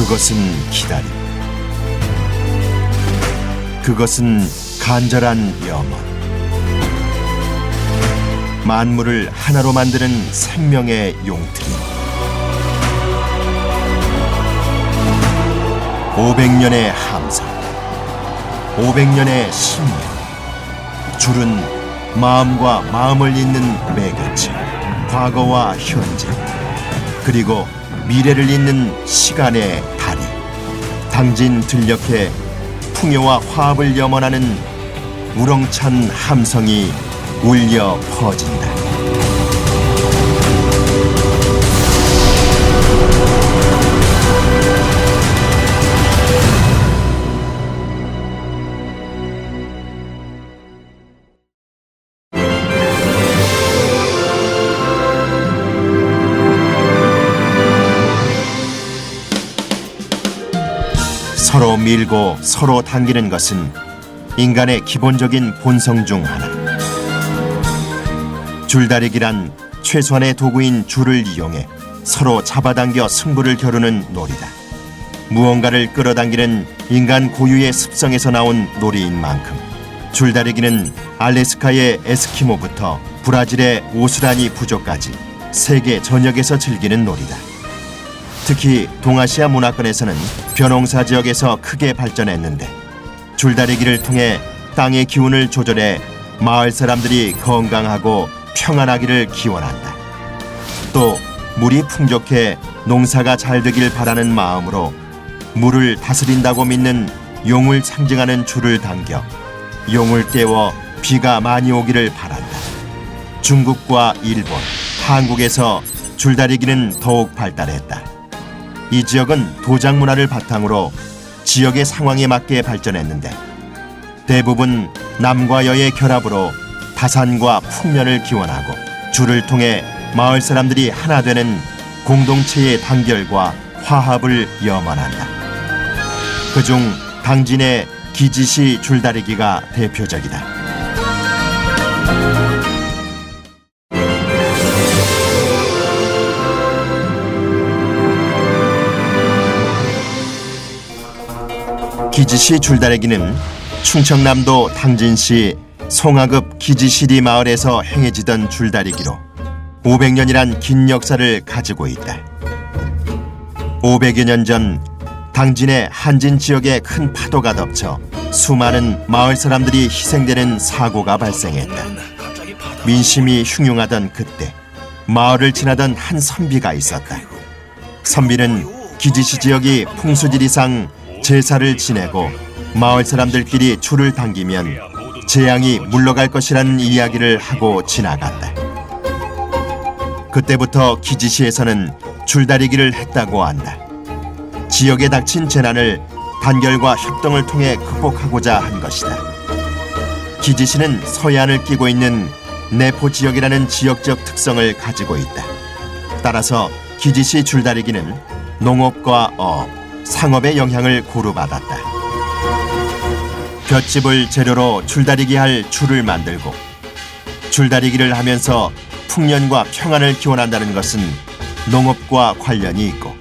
그것은 기다림. 그것은 간절한 염원. 만물을 하나로 만드는 생명의 용틀이. 500년의 함성, 500년의 신명. 줄은 마음과 마음을 잇는 매개체, 과거와 현재, 그리고 미래를 잇는 시간의 다리. 당진 들녘에 풍요와 화합을 염원하는 우렁찬 함성이 울려 퍼진다. 서로 밀고 서로 당기는 것은 인간의 기본적인 본성 중 하나. 줄다리기란 최소한의 도구인 줄을 이용해 서로 잡아당겨 승부를 겨루는 놀이다. 무언가를 끌어당기는 인간 고유의 습성에서 나온 놀이인 만큼 줄다리기는 알래스카의 에스키모부터 브라질의 오스라니 부족까지 세계 전역에서 즐기는 놀이다. 특히 동아시아 문화권에서는 벼농사 지역에서 크게 발전했는데 줄다리기를 통해 땅의 기운을 조절해 마을 사람들이 건강하고 평안하기를 기원한다. 또 물이 풍족해 농사가 잘 되길 바라는 마음으로 물을 다스린다고 믿는 용을 상징하는 줄을 당겨 용을 떼워 비가 많이 오기를 바란다. 중국과 일본, 한국에서 줄다리기는 더욱 발달했다. 이 지역은 도장 문화를 바탕으로 지역의 상황에 맞게 발전했는데 대부분 남과 여의 결합으로 다산과 풍년을 기원하고 줄을 통해 마을 사람들이 하나 되는 공동체의 단결과 화합을 염원한다. 그중 당진의 기지시 줄다리기가 대표적이다. 기지시 줄다리기는 충청남도 당진시 송하급 기지시리 마을에서 행해지던 줄다리기로 500년이란 긴 역사를 가지고 있다. 500여 년 전 당진의 한진 지역에 큰 파도가 덮쳐 수많은 마을 사람들이 희생되는 사고가 발생했다. 민심이 흉흉하던 그때 마을을 지나던 한 선비가 있었다. 선비는 기지시 지역이 풍수지리상 제사를 지내고 마을 사람들끼리 줄을 당기면 재앙이 물러갈 것이라는 이야기를 하고 지나갔다. 그때부터 기지시에서는 줄다리기를 했다고 한다. 지역에 닥친 재난을 단결과 협동을 통해 극복하고자 한 것이다. 기지시는 서해안을 끼고 있는 내포 지역이라는 지역적 특성을 가지고 있다. 따라서 기지시 줄다리기는 농업과 어업, 상업의 영향을 고루 받았다. 볏짚을 재료로 줄다리기 할 줄을 만들고 줄다리기를 하면서 풍년과 평안을 기원한다는 것은 농업과 관련이 있고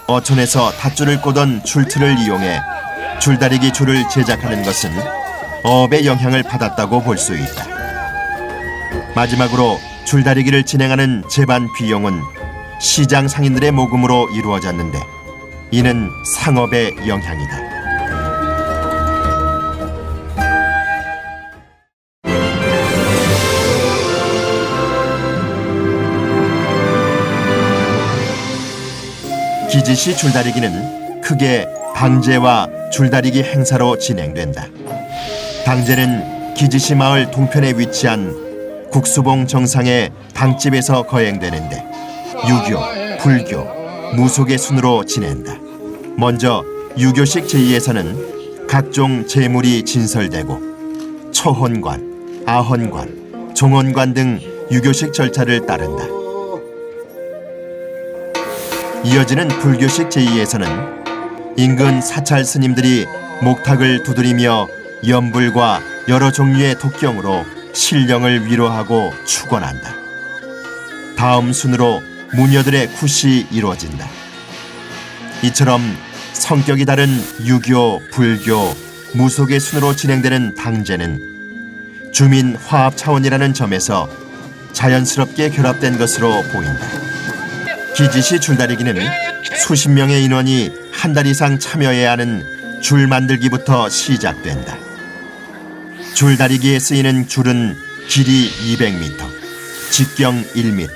어촌에서 닷줄을 꼬던 줄틀을 이용해 줄다리기 줄을 제작하는 것은 어업의 영향을 받았다고 볼 수 있다. 마지막으로 줄다리기를 진행하는 제반 비용은 시장 상인들의 모금으로 이루어졌는데 이는 상업의 영향이다. 기지시 줄다리기는 크게 당제와 줄다리기 행사로 진행된다. 당제는 기지시 마을 동편에 위치한 국수봉 정상의 당집에서 거행되는데 유교, 불교, 무속의 순으로 지낸다. 먼저 유교식 제의에서는 각종 제물이 진설되고 초혼관, 아혼관, 종혼관 등 유교식 절차를 따른다. 이어지는 불교식 제의에서는 인근 사찰 스님들이 목탁을 두드리며 연불과 여러 종류의 독경으로 신령을 위로하고 축원한다. 다음 순으로 무녀들의 굿이 이루어진다. 이처럼 성격이 다른 유교, 불교, 무속의 순으로 진행되는 당제는 주민 화합 차원이라는 점에서 자연스럽게 결합된 것으로 보인다. 기지시 줄다리기는 수십 명의 인원이 한 달 이상 참여해야 하는 줄 만들기부터 시작된다. 줄다리기에 쓰이는 줄은 길이 200m, 직경 1m,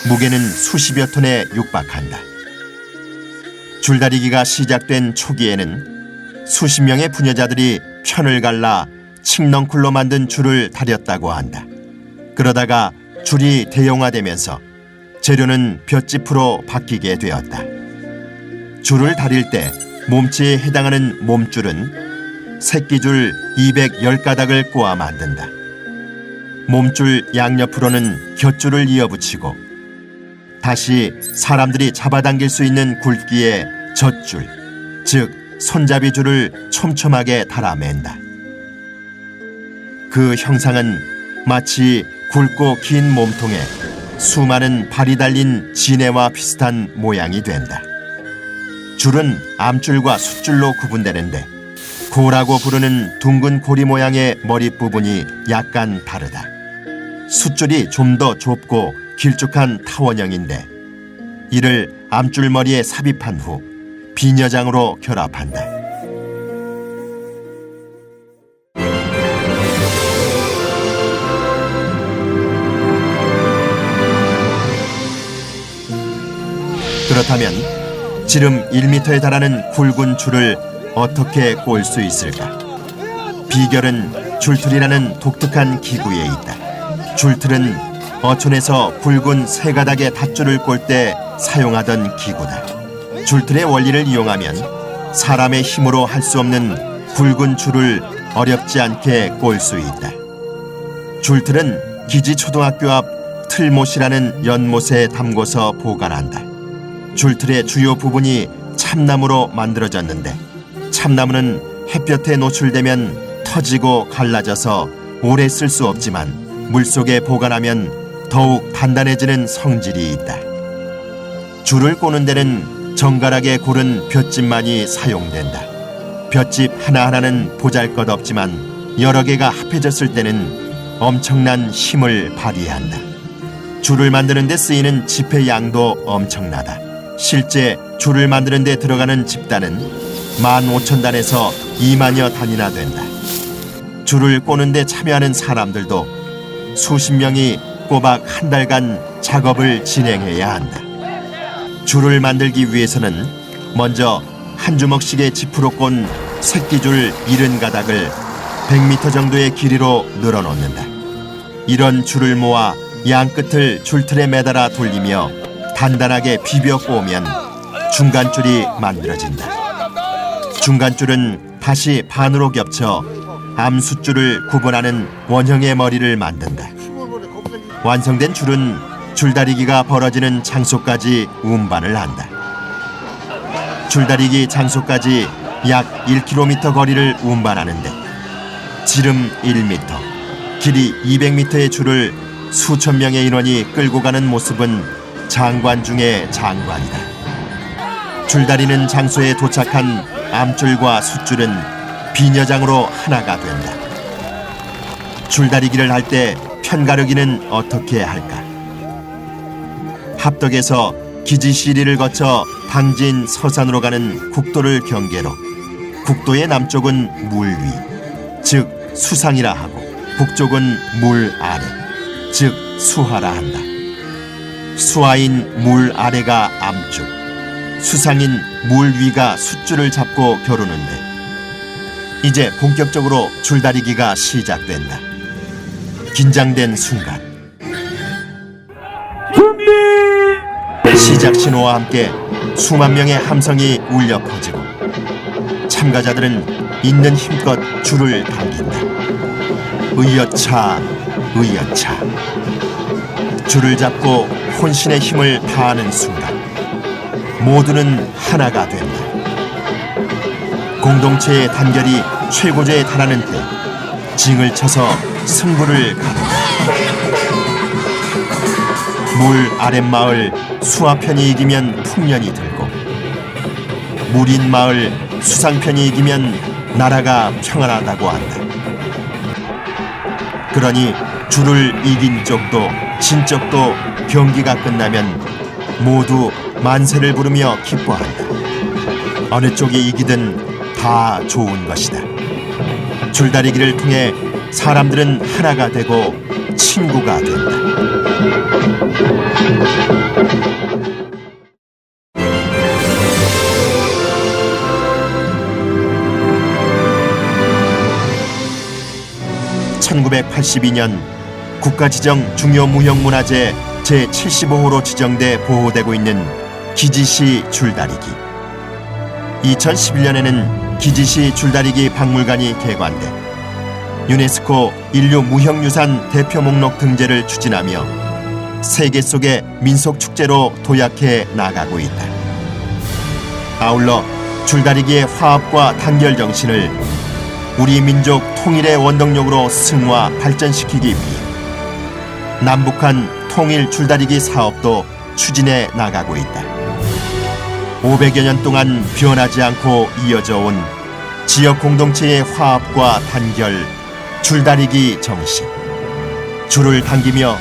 무게는 수십여 톤에 육박한다. 줄다리기가 시작된 초기에는 수십 명의 부녀자들이 편을 갈라 칡넝쿨로 만든 줄을 다렸다고 한다. 그러다가 줄이 대용화되면서 재료는 볏짚으로 바뀌게 되었다. 줄을 다릴 때 몸체에 해당하는 몸줄은 새끼줄 210가닥을 꼬아 만든다. 몸줄 양옆으로는 곁줄을 이어붙이고 다시 사람들이 잡아당길 수 있는 굵기의 젖줄, 즉 손잡이줄을 촘촘하게 달아맨다. 그 형상은 마치 굵고 긴 몸통에 수많은 발이 달린 지네와 비슷한 모양이 된다. 줄은 암줄과 숫줄로 구분되는데 고라고 부르는 둥근 고리 모양의 머리 부분이 약간 다르다. 숫줄이 좀 더 좁고 길쭉한 타원형인데 이를 암줄 머리에 삽입한 후 비녀장으로 결합한다. 그렇다면 지름 1m에 달하는 굵은 줄을 어떻게 꼴 수 있을까? 비결은 줄틀이라는 독특한 기구에 있다. 줄틀은 어촌에서 굵은 세 가닥의 닷줄을 꼴 때 사용하던 기구다. 줄틀의 원리를 이용하면 사람의 힘으로 할 수 없는 굵은 줄을 어렵지 않게 꼴 수 있다. 줄틀은 기지초등학교 앞 틀못이라는 연못에 담궈서 보관한다. 줄틀의 주요 부분이 참나무로 만들어졌는데 참나무는 햇볕에 노출되면 터지고 갈라져서 오래 쓸 수 없지만 물속에 보관하면 더욱 단단해지는 성질이 있다. 줄을 꼬는 데는 정갈하게 고른 볏짚만이 사용된다. 볏짚 하나하나는 보잘것없지만 여러 개가 합해졌을 때는 엄청난 힘을 발휘한다. 줄을 만드는 데 쓰이는 짚의 양도 엄청나다. 실제 줄을 만드는 데 들어가는 집단은 15,000단에서 20,000여 단이나 된다. 줄을 꼬는 데 참여하는 사람들도 수십 명이 꼬박 한 달간 작업을 진행해야 한다. 줄을 만들기 위해서는 먼저 한 주먹씩의 짚으로 꼰 새끼줄 70가닥을 100m 정도의 길이로 늘어놓는다. 이런 줄을 모아 양끝을 줄틀에 매달아 돌리며 단단하게 비벼 꼬으면 중간줄이 만들어진다. 중간줄은 다시 반으로 겹쳐 암숫줄을 구분하는 원형의 머리를 만든다. 완성된 줄은 줄다리기가 벌어지는 장소까지 운반을 한다. 줄다리기 장소까지 약 1km 거리를 운반하는데 지름 1m, 길이 200m의 줄을 수천 명의 인원이 끌고 가는 모습은 장관 중의 장관이다. 줄다리는 장소에 도착한 암줄과 숫줄은 비녀장으로 하나가 된다. 줄다리기를 할 때 편가르기는 어떻게 할까? 합덕에서 기지시리를 거쳐 당진 서산으로 가는 국도를 경계로 국도의 남쪽은 물 위, 즉 수상이라 하고 북쪽은 물 아래, 즉 수하라 한다. 수하인 물 아래가 암줄, 수상인 물 위가 숫줄을 잡고 겨루는데 이제 본격적으로 줄다리기가 시작된다. 긴장된 순간 준비! 시작 신호와 함께 수만 명의 함성이 울려 퍼지고 참가자들은 있는 힘껏 줄을 당긴다. 의여차 의여차 줄을 잡고 혼신의 힘을 다하는 순간 모두는 하나가 된다. 공동체의 단결이 최고조에 달하는 때 징을 쳐서 승부를 가른다. 물 아랫마을 수하편이 이기면 풍년이 들고 무린 마을 수상편이 이기면 나라가 평안하다고 한다. 그러니 줄을 이긴 쪽도 진 쪽도 경기가 끝나면 모두 만세를 부르며 기뻐한다. 어느 쪽이 이기든 다 좋은 것이다. 줄다리기를 통해 사람들은 하나가 되고 친구가 된다. (1982년) 국가지정 중요무형문화재 제75호로 지정돼 보호되고 있는 기지시 줄다리기. 2011년에는 기지시 줄다리기 박물관이 개관돼 유네스코 인류무형유산 대표 목록 등재를 추진하며 세계 속의 민속축제로 도약해 나가고 있다. 아울러 줄다리기의 화합과 단결 정신을 우리 민족 통일의 원동력으로 승화 발전시키기 위해 남북한 통일 줄다리기 사업도 추진해 나가고 있다. 500여 년 동안 변하지 않고 이어져 온 지역 공동체의 화합과 단결, 줄다리기 정신. 줄을 당기며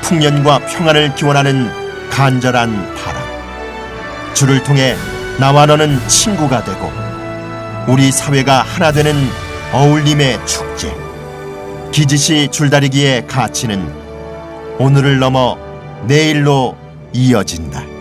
풍년과 평안을 기원하는 간절한 바람. 줄을 통해 나와 너는 친구가 되고 우리 사회가 하나 되는 어울림의 축제. 기지시 줄다리기의 가치는 오늘을 넘어 내일로 이어진다.